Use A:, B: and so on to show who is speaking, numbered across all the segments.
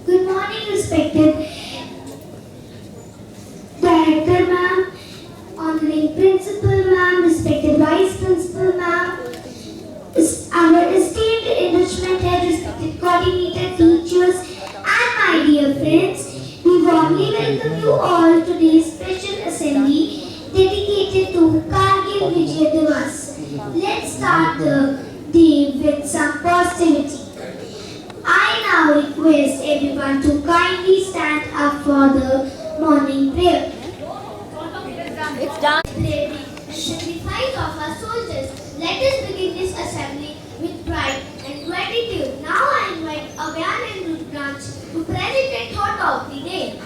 A: Good morning, respected Director ma'am, honoring Principal ma'am, respected Vice Principal ma'am, our esteemed enrichment head, respected coordinator, teachers, and my dear friends. We warmly welcome you all to today's special assembly dedicated to Kargil Vijay Diwas. Let's start the day with some positivity. I now request everyone to kindly stand up for the morning prayer.
B: It's done.
A: Bravery and sacrifice of our soldiers. Let us begin this assembly with pride and gratitude. Now I invite Abyan and Rudranj to present a thought of the day.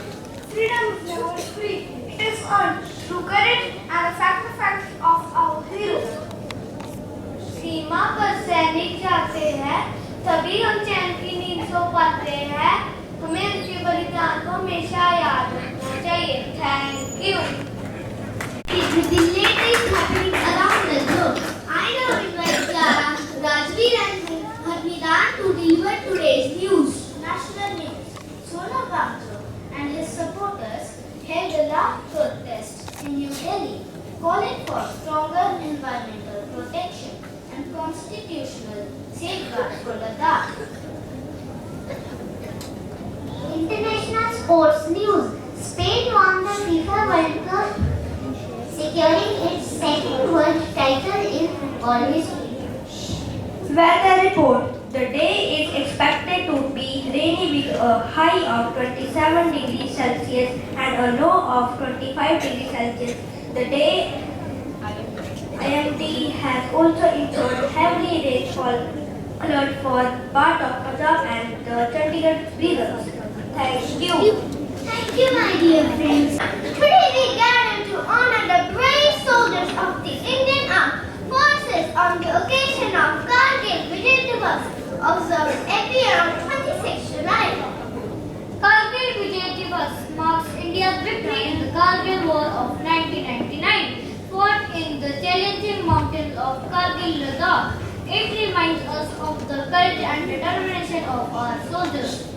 C: Freedom is never free. It is earned through courage and the sacrifice of our heroes. सीमा पर सैनिक जाते हैं, तभी हम चैन की नींद सो पाते हैं. हमें उनके बलिदान को हमेशा याद रखना चाहिए. Thank you.
A: With the latest happenings around the globe, I now invite Clara, Rajveer and Harmidan to deliver today's news.
C: National news. Sonam Wangchuk and his supporters held a large protest in New Delhi, calling for stronger environmental protection and constitutional safeguards for Ladakh.
D: International sports news. Spain won the FIFA World Cup, securing its second world title in football history.
C: Weather report. The day is expected to be rainy with a high of 27 degrees Celsius and a low of 25 degrees Celsius. The day IMD has also ensured heavily rainfall alert for part of Punjab and the Chandigarh regions. Thank you.
A: Thank you, my dear friends.
D: Today we gather to honor the brave soldiers of the Indian Armed Forces on the occasion of Kargil Vijay Diwas, observed every year on 26 July.
C: Kargil Vijay Diwas marks India's victory in the Kargil War of 1999, fought in the challenging mountains of Kargil, Ladakh. It reminds us of the courage and determination of our soldiers.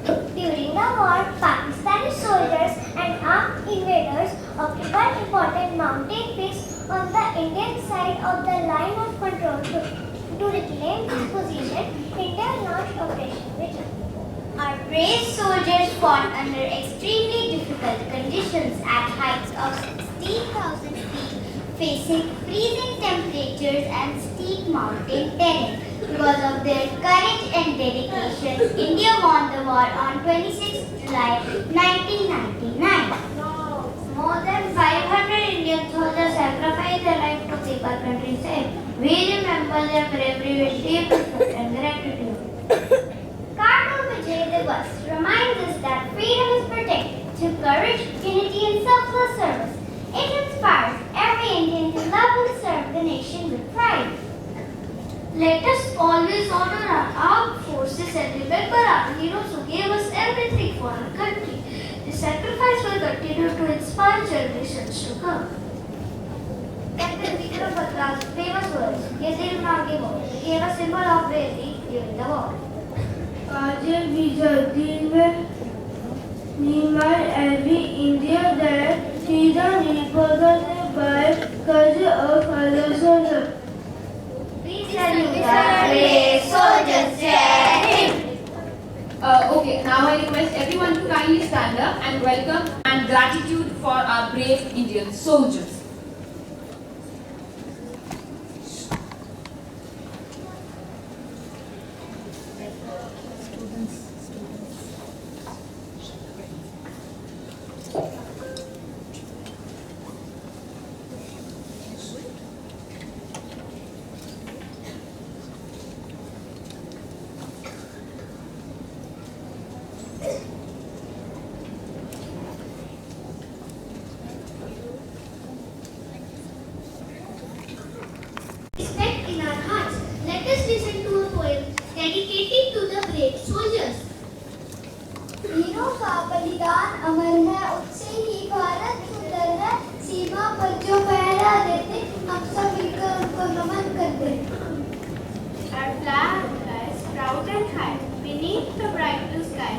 D: During the war, Pakistani soldiers and armed invaders occupied important mountain peaks on the Indian side of the line of control. To reclaim this position, India launched Operation Vijay. Our brave soldiers fought under extremely difficult conditions at heights of 16,000 feet, facing freezing temperatures and steep mountain terrain. Because of their courage and dedication, India won the war on 26 July 1999.
C: More than 500 Indian soldiers sacrificed their life to keep our country safe. We remember their bravery with deep respect and gratitude.
D: Kargil Vijay Diwas reminds us that freedom is protected through courage, unity, and selfless service. It inspires every Indian to love and serve the nation with pride.
C: Let us always honor our armed forces and remember our heroes who gave us everything for our country. The sacrifice will continue to inspire generations to come. Captain Vikram Batra's famous words, "Ye dil maange wo," gave a symbol of bravery during the war.
E: Kargil Vijay Diwas remind every Indian that freedom is possessed by courage of fellow soldiers.
C: We salute our brave soldiers. Jai Hind.
B: Okay, now I request everyone to kindly stand up and welcome and gratitude for our brave Indian soldiers.
A: Respect in our hearts. Let us listen to a poem dedicated to the brave soldiers.
D: वीरों का बलिदान अमर है, उससे ही भारत सुंदर है. सीमा पर जो पहरा देते, हम सब मिलकर उनको नमन करते.
C: Our flag flies proud and high beneath the bright blue sky.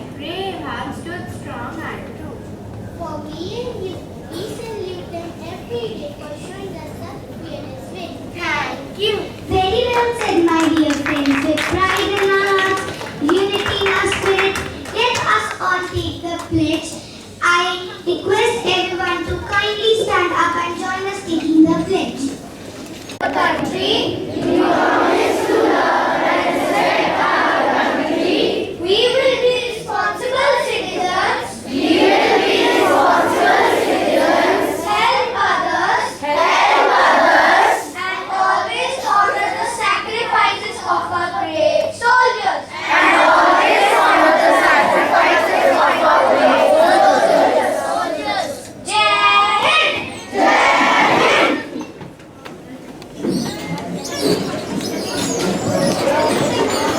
D: of our brave soldiers.
B: And always honor the sacrifices of our brave
D: Soldiers. Jai Hind!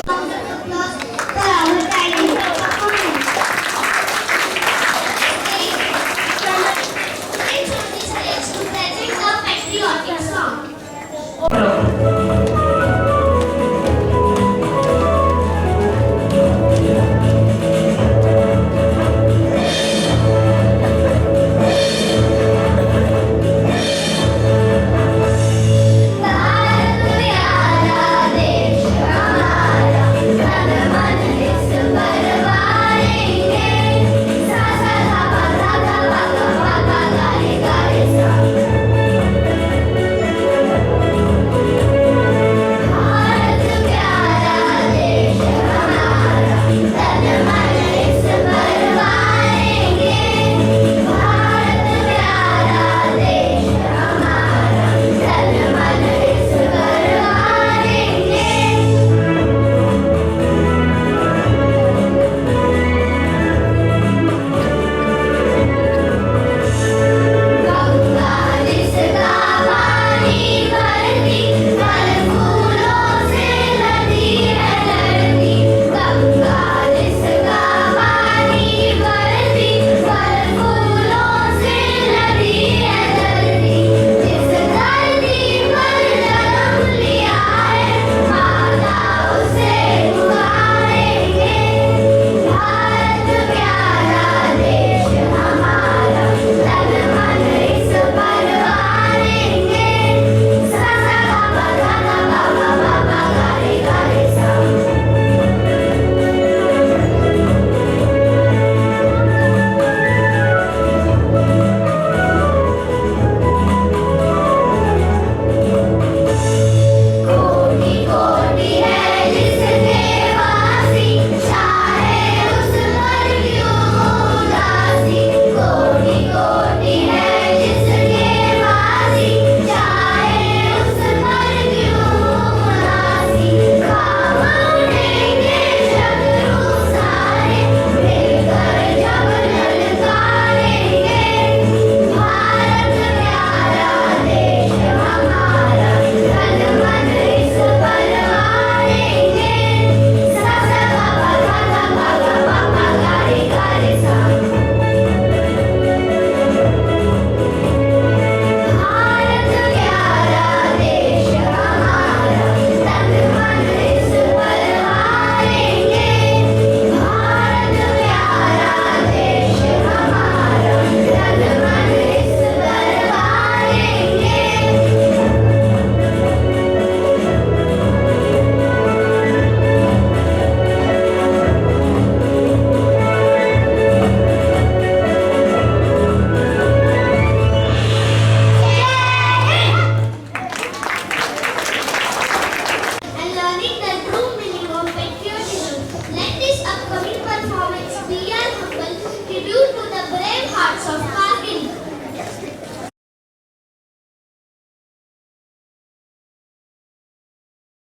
A: Round of applause for our talented performance. Let's on the stage to present the patriotic song.
D: Bharat प्यारा देश हमारा, तन मन इस पर वारेंगे। सा सा धा पा धा धा पा गा गा रे गा रे सा। भारत प्यारा देश हमारा, तन मन इस पर वारेंगे। भारत प्यारा देश हमारा, तन मन इस पर वारेंगे। गंगा जिसका पानी भरती, फल फूलों से लदी है धरती। गंगा जिसका पानी भरती, फल फूलों से लदी है धरती। जिस धरती पर जन्म लिया है, माता उसे पुकारेंगे। भारत प्यारा देश हमारा, तन मन इस पर वारेंगे। सा सा गा पा धा धा पा गा रे गा रे सा। कोटि कोटि है जिसके वासी, चाहे उस पर क्यों उदासी। कोटि कोटि है जिसके वासी, चाहे उस पर क्यों उदासी। काम उठेंगे शत्रु सारे, मिलकर जब ललकारेंगे। भारत प्यारा देश हमारा, तन मन इस पर वारेंगे। सा सा गा पा धा धा पा गा रे गा रे सा। भारत प्यारा देश हमारा, तन मन इस पर वारेंगे। भारत प्यारा देश हमारा, तन मन इस पर वारेंगे।
A: And learning the true meaning of patriotism. Let this upcoming performance be a humble tribute to the brave hearts of